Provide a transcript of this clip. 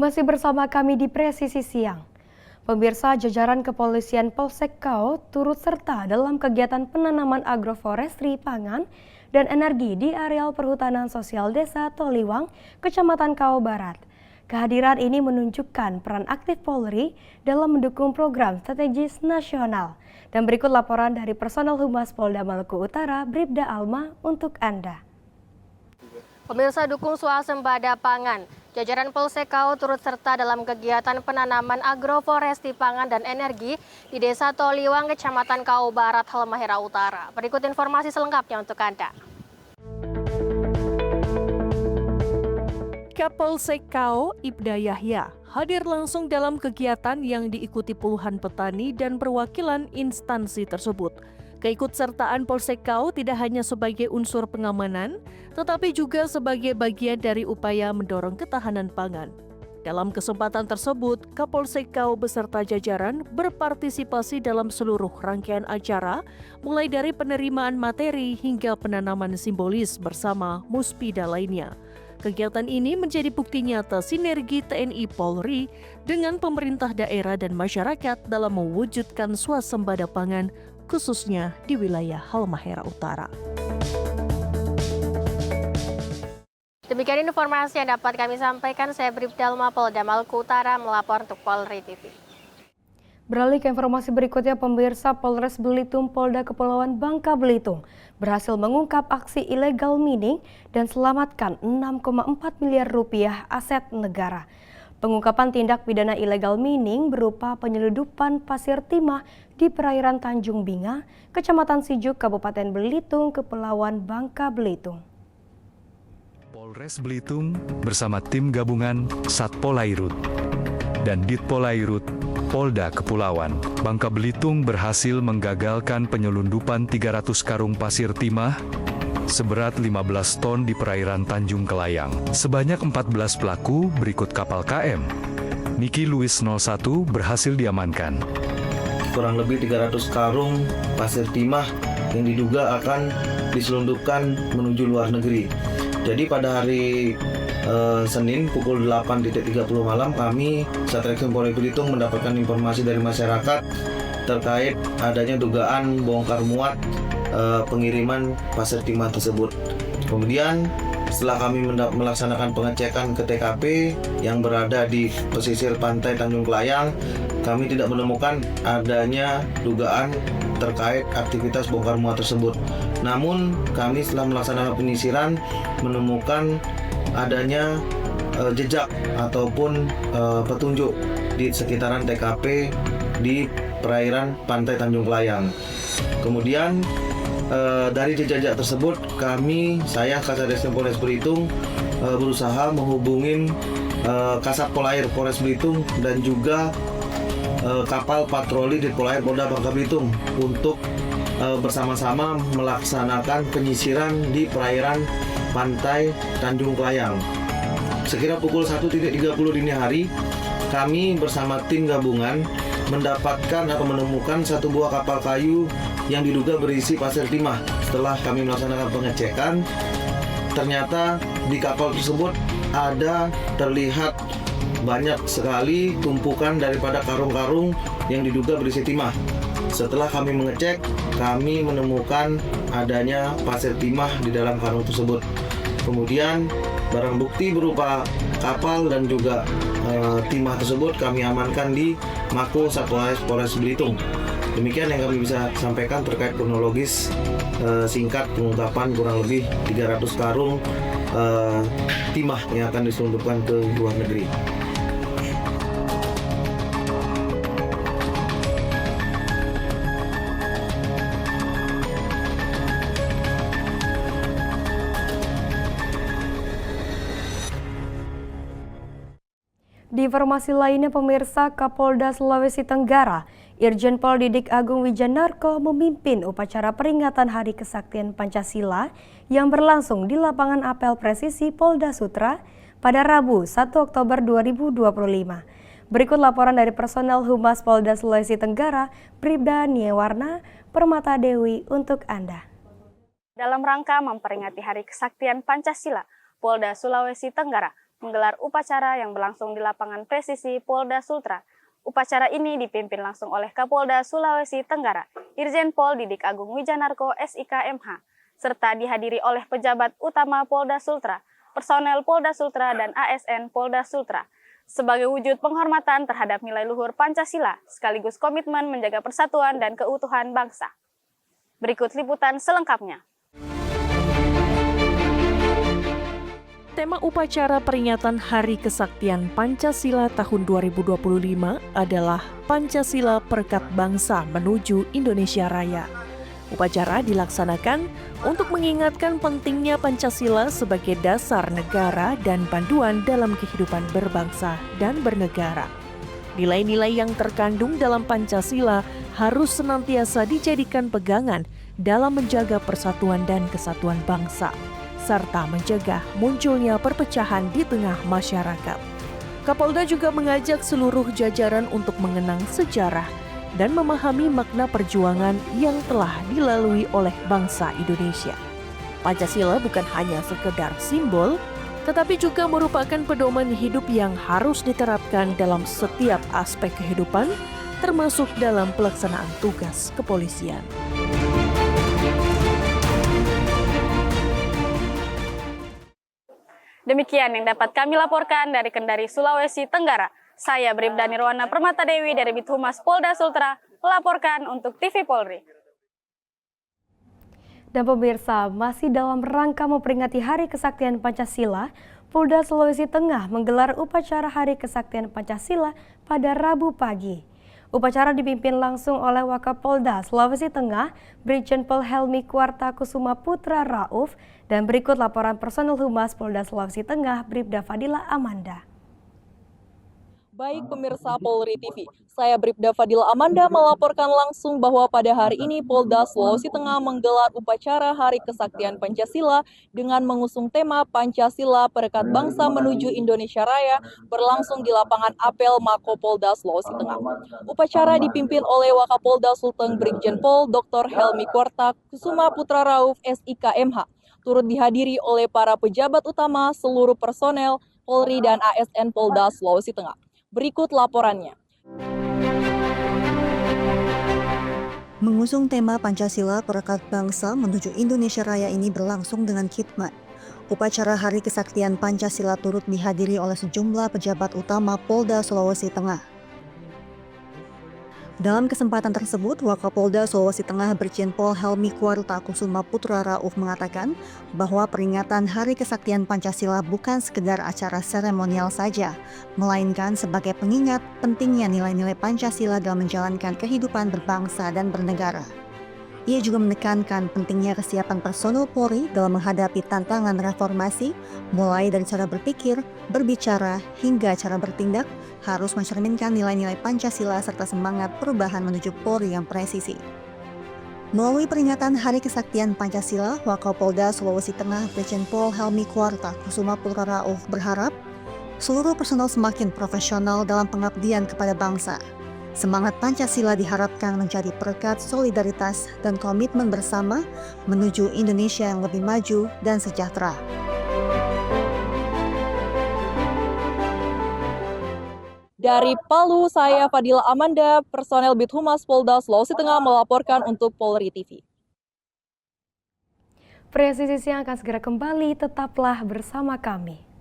Masih bersama kami di Presisi Siang. Pemirsa, jajaran kepolisian Polsek Kao turut serta dalam kegiatan penanaman agroforestry pangan dan energi di areal perhutanan sosial Desa Toliwang, Kecamatan Kao Barat. Kehadiran ini menunjukkan peran aktif Polri dalam mendukung program strategis nasional. Dan berikut laporan dari personel Humas Polda Maluku Utara, Bribda Alma, untuk Anda. Pemirsa, dukung swasembada pangan. Jajaran Polsek Kao turut serta dalam kegiatan penanaman agroforestry pangan dan energi di Desa Toliwang, Kecamatan Kao Barat, Halmahera Utara. Berikut informasi selengkapnya untuk Anda. Kapolsek Kao, Ibda Yahya, hadir langsung dalam kegiatan yang diikuti puluhan petani dan perwakilan instansi tersebut. Keikutsertaan Polsek Kao tidak hanya sebagai unsur pengamanan, tetapi juga sebagai bagian dari upaya mendorong ketahanan pangan. Dalam kesempatan tersebut, Kapolsek Kao beserta jajaran berpartisipasi dalam seluruh rangkaian acara, mulai dari penerimaan materi hingga penanaman simbolis bersama muspida lainnya. Kegiatan ini menjadi bukti nyata sinergi TNI Polri dengan pemerintah daerah dan masyarakat dalam mewujudkan swasembada pangan, khususnya di wilayah Halmahera Utara. Demikian informasi yang dapat kami sampaikan. Saya Bribda Alma, Polda Maluku Utara, melapor untuk Polri TV. Beralih ke informasi berikutnya, pemirsa, Polres Belitung Polda Kepulauan Bangka Belitung berhasil mengungkap aksi ilegal mining dan selamatkan 6,4 miliar rupiah aset negara. Pengungkapan tindak pidana ilegal mining berupa penyeludupan pasir timah di perairan Tanjung Binga, Kecamatan Sijuk, Kabupaten Belitung, Kepulauan Bangka Belitung. Polres Belitung bersama tim gabungan Satpolairut dan Ditpolairut Polda Kepulauan Bangka Belitung berhasil menggagalkan penyelundupan 300 karung pasir timah seberat 15 ton di perairan Tanjung Kelayang. Sebanyak 14 pelaku berikut kapal KM Niki Louis 01 berhasil diamankan. Kurang lebih 300 karung pasir timah yang diduga akan diselundupkan menuju luar negeri. Jadi pada hari Senin pukul 8.30 malam kami Satreskrim Polres Belitung mendapatkan informasi dari masyarakat terkait adanya dugaan bongkar muat pengiriman pasir timah tersebut. Kemudian setelah kami melaksanakan pengecekan ke TKP yang berada di pesisir pantai Tanjung Kelayang, kami tidak menemukan adanya dugaan terkait aktivitas bongkar muat tersebut. Namun kami setelah melaksanakan penyisiran menemukan adanya jejak ataupun petunjuk di sekitaran TKP di perairan pantai Tanjung Kelayang. Kemudian dari jejak tersebut saya Kasat Reskrim Polres Belitung berusaha menghubungin Kasat Polair Polres Belitung dan juga kapal patroli Ditpolair Polda Bangka Belitung untuk bersama-sama melaksanakan penyisiran di perairan pantai Tanjung Kelayang. Sekira pukul 1.30 dini hari, kami bersama tim gabungan mendapatkan atau menemukan satu buah kapal kayu yang diduga berisi pasir timah. Setelah kami melaksanakan pengecekan, ternyata di kapal tersebut terlihat banyak sekali tumpukan daripada karung-karung yang diduga berisi timah. Setelah kami mengecek, kami menemukan adanya pasir timah di dalam karung tersebut. Kemudian barang bukti berupa kapal dan juga timah tersebut kami amankan di Mako Satpol Polres Belitung. Demikian yang kami bisa sampaikan terkait kronologis singkat pengungkapan kurang lebih 300 karung timah yang akan diselundupkan ke luar negeri. Di informasi lainnya, pemirsa, Kapolda Sulawesi Tenggara, Irjen Pol Didik Agung Wijanarko memimpin upacara peringatan Hari Kesaktian Pancasila yang berlangsung di lapangan apel presisi Polda Sutra pada Rabu 1 Oktober 2025. Berikut laporan dari personel Humas Polda Sulawesi Tenggara, Bribda Niewarna Permata Dewi untuk Anda. Dalam rangka memperingati Hari Kesaktian Pancasila, Polda Sulawesi Tenggara menggelar upacara yang berlangsung di lapangan presisi Polda Sultra. Upacara ini dipimpin langsung oleh Kapolda Sulawesi Tenggara, Irjen Pol Didik Agung Wijanarko SIK MH, serta dihadiri oleh pejabat utama Polda Sultra, personel Polda Sultra dan ASN Polda Sultra, sebagai wujud penghormatan terhadap nilai luhur Pancasila, sekaligus komitmen menjaga persatuan dan keutuhan bangsa. Berikut liputan selengkapnya. Tema upacara peringatan Hari Kesaktian Pancasila tahun 2025 adalah Pancasila Perekat Bangsa Menuju Indonesia Raya. Upacara dilaksanakan untuk mengingatkan pentingnya Pancasila sebagai dasar negara dan panduan dalam kehidupan berbangsa dan bernegara. Nilai-nilai yang terkandung dalam Pancasila harus senantiasa dijadikan pegangan dalam menjaga persatuan dan kesatuan bangsa, serta mencegah munculnya perpecahan di tengah masyarakat. Kapolda juga mengajak seluruh jajaran untuk mengenang sejarah dan memahami makna perjuangan yang telah dilalui oleh bangsa Indonesia. Pancasila bukan hanya sekedar simbol, tetapi juga merupakan pedoman hidup yang harus diterapkan dalam setiap aspek kehidupan, termasuk dalam pelaksanaan tugas kepolisian. Demikian yang dapat kami laporkan dari Kendari, Sulawesi Tenggara. Saya Bribda Nirwana Permata Dewi dari Bithumas Polda Sultra melaporkan untuk TV Polri. Dan pemirsa, masih dalam rangka memperingati Hari Kesaktian Pancasila, Polda Sulawesi Tengah menggelar upacara Hari Kesaktian Pancasila pada Rabu pagi. Upacara dipimpin langsung oleh Wakapolda Sulawesi Tengah, Brigjen Pol Helmi Kuarta Kusuma Putra Rauf, dan berikut laporan personel Humas Polda Sulawesi Tengah, Bribda Fadila Amanda. Baik pemirsa Polri TV, saya Bribda Fadila Amanda melaporkan langsung bahwa pada hari ini Polda Sulawesi Tengah menggelar upacara Hari Kesaktian Pancasila dengan mengusung tema Pancasila Perekat Bangsa Menuju Indonesia Raya berlangsung di lapangan apel Mako Polda Sulawesi Tengah. Upacara dipimpin oleh Wakapolda Sulteng Brigjen Pol Dr. Helmi Kuarta Kusuma Putra Rauf SIK MH, turut dihadiri oleh para pejabat utama, seluruh personel Polri dan ASN Polda Sulawesi Tengah. Berikut laporannya. Mengusung tema Pancasila Perekat Bangsa Menuju Indonesia Raya ini berlangsung dengan khidmat. Upacara Hari Kesaktian Pancasila turut dihadiri oleh sejumlah pejabat utama Polda Sulawesi Tengah. Dalam kesempatan tersebut, Wakapolda Sulawesi Tengah Brigjen Pol Helmi Kuarta Kusuma Putra Rauf mengatakan bahwa peringatan Hari Kesaktian Pancasila bukan sekedar acara seremonial saja, melainkan sebagai pengingat pentingnya nilai-nilai Pancasila dalam menjalankan kehidupan berbangsa dan bernegara. Ia juga menekankan pentingnya kesiapan personel Polri dalam menghadapi tantangan reformasi, mulai dari cara berpikir, berbicara, hingga cara bertindak, harus mencerminkan nilai-nilai Pancasila serta semangat perubahan menuju Polri yang presisi. Melalui peringatan Hari Kesaktian Pancasila, Wakapolda Sulawesi Tengah Brigjen Pol Helmi Kuarta Kusuma Putra Rauf berharap seluruh personel semakin profesional dalam pengabdian kepada bangsa. Semangat Pancasila diharapkan menjadi perekat solidaritas dan komitmen bersama menuju Indonesia yang lebih maju dan sejahtera. Dari Palu, saya Fadila Amanda, personel Bithumas Polda Sulawesi Tengah melaporkan untuk Polri TV. Presisi Siang akan segera kembali, tetaplah bersama kami.